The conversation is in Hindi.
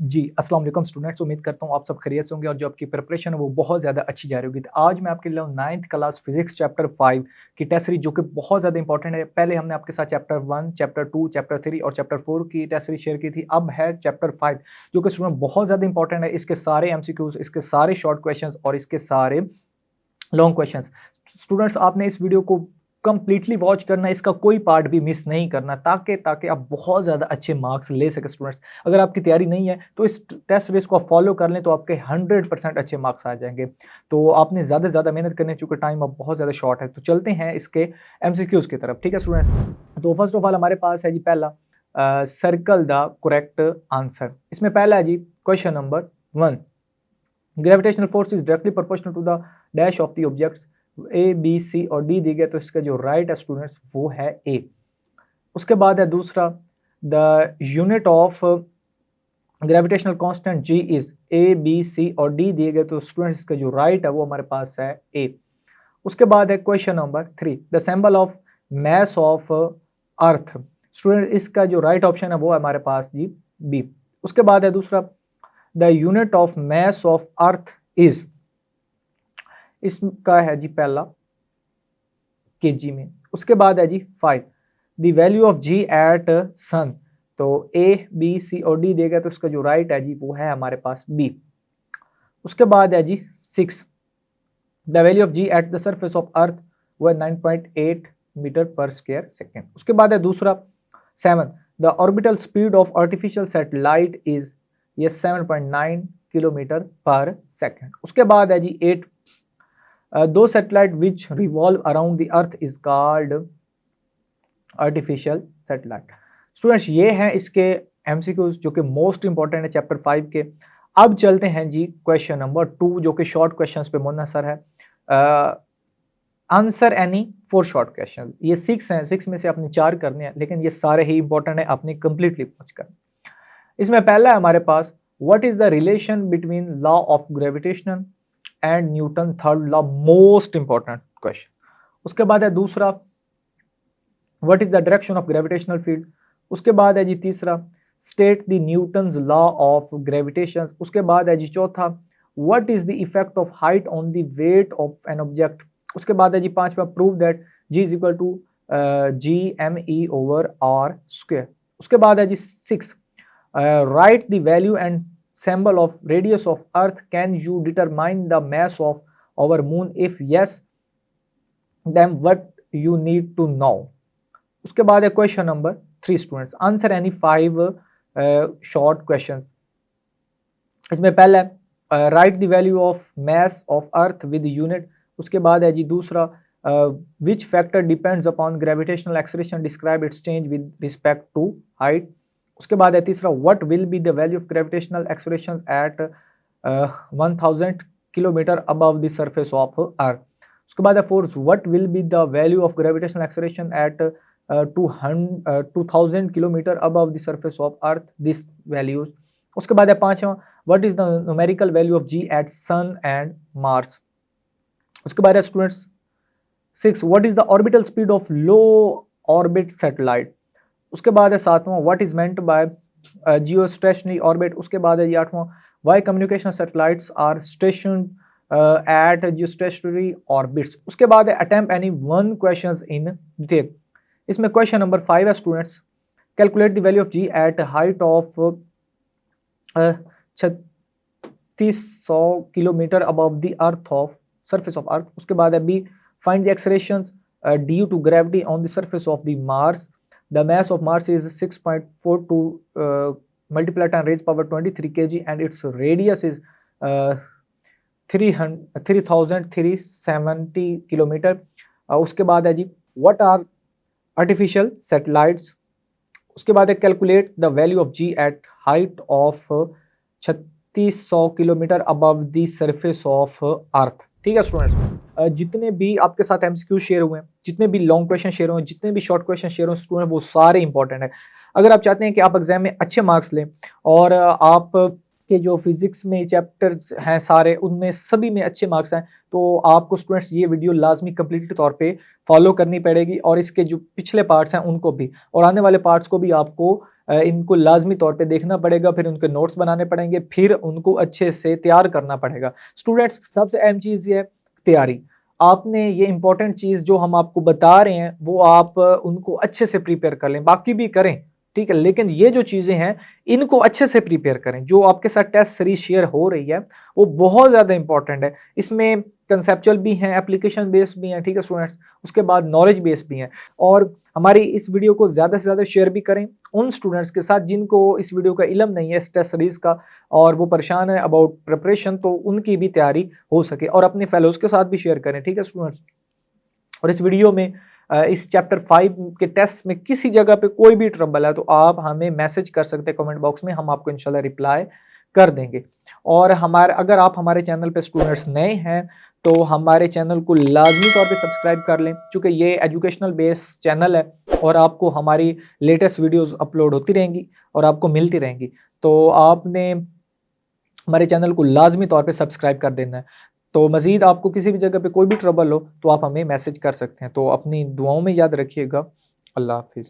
जी, अस्सलाम वालेकुम स्टूडेंट्स। उम्मीद करता हूँ आप सब खैरियत से होंगे और जो आपकी प्रिपरेशन है वो बहुत ज़्यादा अच्छी जा रही होगी। तो आज मैं आपके लिए 9th क्लास फिजिक्स चैप्टर 5 की टेस्ट सीरीज जो कि बहुत ज़्यादा इंपॉर्टेंट है। पहले हमने आपके साथ चैप्टर 1, चैप्टर 2, चैप्टर 3 और चैप्टर 4 की टेस्ट सीरीज शेयर की थी। अब है चैप्टर 5 जो कि स्टूडेंट बहुत ज़्यादा इंपॉर्टेंट है। इसके सारे एमसीक्यूज, इसके सारे शॉर्ट क्वेश्चंस और इसके सारे लॉन्ग क्वेश्चंस। स्टूडेंट्स आपने इस वीडियो को कंप्लीटली वॉच करना है, इसका कोई पार्ट भी मिस नहीं करना ताकि ताकि आप बहुत ज़्यादा अच्छे मार्क्स ले सके स्टूडेंट्स। अगर आपकी तैयारी नहीं है तो इस टेस्ट सीरीज को आप फॉलो कर लें तो आपके 100% अच्छे मार्क्स आ जाएंगे। तो आपने ज़्यादा से ज़्यादा मेहनत करनी है चूँकि टाइम अब बहुत ज़्यादा शॉर्ट है। तो चलते हैं इसके एमसीक्यूज़ की तरफ, ठीक है स्टूडेंट्स। तो फर्स्ट ऑफ ऑल हमारे पास है जी पहला, सर्कल द करेक्ट आंसर। इसमें पहला है जी question number 1, gravitational force is directly proportional to the dash of the objects. A B C और डी दी गए तो इसका जो राइट है स्टूडेंट्स वो है ए। उसके बाद है दूसरा, the unit of gravitational constant G is. A B C और डी दिए गए तो स्टूडेंट्स इसका जो राइट है वो हमारे पास है ए। उसके बाद है question number 3, the symbol of mass of earth. Student इसका जो राइट ऑप्शन है वो है हमारे पास जी बी। उसके बाद है दूसरा, the unit of mass of earth is. इसका है जी पहला केजी में। उसके बाद है जी 5, the value of ji at sun. तो ए बी सी और डी देगा तो इसका जो राइट है जी वो है हमारे पास बी। उसके बाद है G 6, the value of ji at the surface of earth वो है 9.8 मीटर पर स्क्वायर सेकेंड। उसके बाद है दूसरा 7, the orbital speed of artificial satellite is, ये 7.9 किलोमीटर पर सेकेंड। उसके बाद है जी 8, दो satellite which revolve around the earth is called artificial satellite. Students ये हैं इसके एमसीक्यूज जो कि मोस्ट इंपॉर्टेंट है चैप्टर 5 के। अब चलते हैं जी क्वेश्चन नंबर 2 जो कि शॉर्ट क्वेश्चंस पे मुनहसर है। Answer any 4 short question. ये 6 हैं, 6 में से आपने 4 करने हैं लेकिन ये सारे ही इंपॉर्टेंट है, आपने कंप्लीटली पहुंच कर। इसमें पहला है हमारे पास, what is the relation between law of gravitation and Newton third law, most important question. उसके बाद है दूसरा, what is the direction of gravitational field. उसके बाद है जी तीसरा, state the Newton's law of gravitation. उसके बाद है जी चौथा, what is the effect of height on the weight of an object. उसके बाद है जी पांचवा, prove that g is equal to ji M E over R square. उसके बाद है G 6, write the value and symbol of radius of earth. Can you determine the mass of our moon? If yes, then what you need to know. उसके बाद है question number 3 students, answer any 5 short question. इसमें पहला है write the value of mass of earth with unit. उसके बाद है जी दूसरा, which factor depends upon gravitational acceleration, describe its change with respect to height. उसके बाद है तीसरा, what will be the value of gravitational acceleration at 1000 kilometre above the surface of earth. उसके बाद है fourth, what will be the value of gravitational acceleration at 2000 kilometre above the surface of earth, this values. उसके बाद है पांचवा, what is the numerical value of ji at sun and Mars. उसके बाद है students 6, what is the orbital speed of low orbit satellite. उसके बाद है सातवां, what is meant by geostationary orbit. उसके बाद है आठवां, why communication satellites are stationed at geostationary orbits. उसके बाद है attempt any 1 questions in detail. इसमें क्वेश्चन नंबर 5 है students, calculate the value of ji at height of 3600 kilometre above the earth of surface of earth. उसके बाद है B, find the accelerations due to gravity on the surface of the Mars. The mass of Mars is 6.42 multiplied 10 raised power 23 kg and its radius is 3370 kilometre. उसके बाद है जी what are artificial satellites। उसके बाद है calculate the value of ji at height of 3600 kilometre above the surface of earth. ठीक है स्टूडेंट्स, जितने भी आपके साथ एमसीक्यू शेयर हुए हैं, जितने भी लॉन्ग क्वेश्चन शेयर हुए हैं, जितने भी शॉर्ट क्वेश्चन शेयर हुए स्टूडेंट, वो सारे इंपॉर्टेंट है। अगर आप चाहते हैं कि आप एग्जाम में अच्छे मार्क्स लें और आप के जो फिजिक्स में चैप्टर्स हैं सारे उनमें सभी में अच्छे मार्क्स हैं, तो आपको स्टूडेंट्स ये वीडियो लाजमी कंप्लीट तौर पे फॉलो करनी पड़ेगी और इसके जो पिछले पार्ट्स हैं उनको भी और आने वाले पार्ट्स को भी आपको इनको लाजमी तौर पे देखना पड़ेगा, फिर उनके नोट्स बनाने पड़ेंगे, फिर उनको अच्छे से तैयार करना पड़ेगा। स्टूडेंट्स, सबसे अहम चीज़ ये है तैयारी। आपने ये इंपॉर्टेंट चीज़ जो हम आपको बता रहे हैं वो आप उनको अच्छे से प्रिपेयर कर लें, बाकी भी करें, ठीक है, लेकिन ये जो चीज़ें हैं इनको अच्छे से प्रिपेयर करें। जो आपके साथ टेस्ट सीरीज शेयर हो रही है वो बहुत ज़्यादा इंपॉर्टेंट है। इसमें कंसेप्चुअल भी हैं, एप्लीकेशन बेस्ड भी हैं, ठीक है स्टूडेंट्स, उसके बाद नॉलेज बेस्ड भी हैं। और हमारी इस वीडियो को ज़्यादा से ज़्यादा शेयर भी करें उन स्टूडेंट्स के साथ जिनको इस वीडियो का इल्म नहीं है इस टेस्ट सीरीज का और वो परेशान है अबाउट प्रिपरेशन, तो उनकी भी तैयारी हो सके। और अपने फेलोज के साथ भी शेयर करें, ठीक है स्टूडेंट्स। और इस वीडियो में इस चैप्टर 5 के टेस्ट में किसी जगह पे कोई भी ट्रबल है तो आप हमें मैसेज कर सकते हैं कमेंट बॉक्स में, हम आपको इंशाल्लाह रिप्लाई कर देंगे। और अगर आप हमारे चैनल पे स्टूडेंट्स नए हैं तो हमारे चैनल को लाजमी तौर पे सब्सक्राइब कर लें, क्योंकि ये एजुकेशनल बेस चैनल है और आपको हमारी लेटेस्ट वीडियोस अपलोड होती रहेंगी और आपको मिलती रहेंगी। तो आपने हमारे चैनल को लाजमी तौर पे सब्सक्राइब कर देना है। तो मज़ीद आपको किसी भी जगह पे कोई भी ट्रबल हो तो आप हमें मैसेज कर सकते हैं। तो अपनी दुआओं में याद रखिएगा। अल्लाह हाफिज़।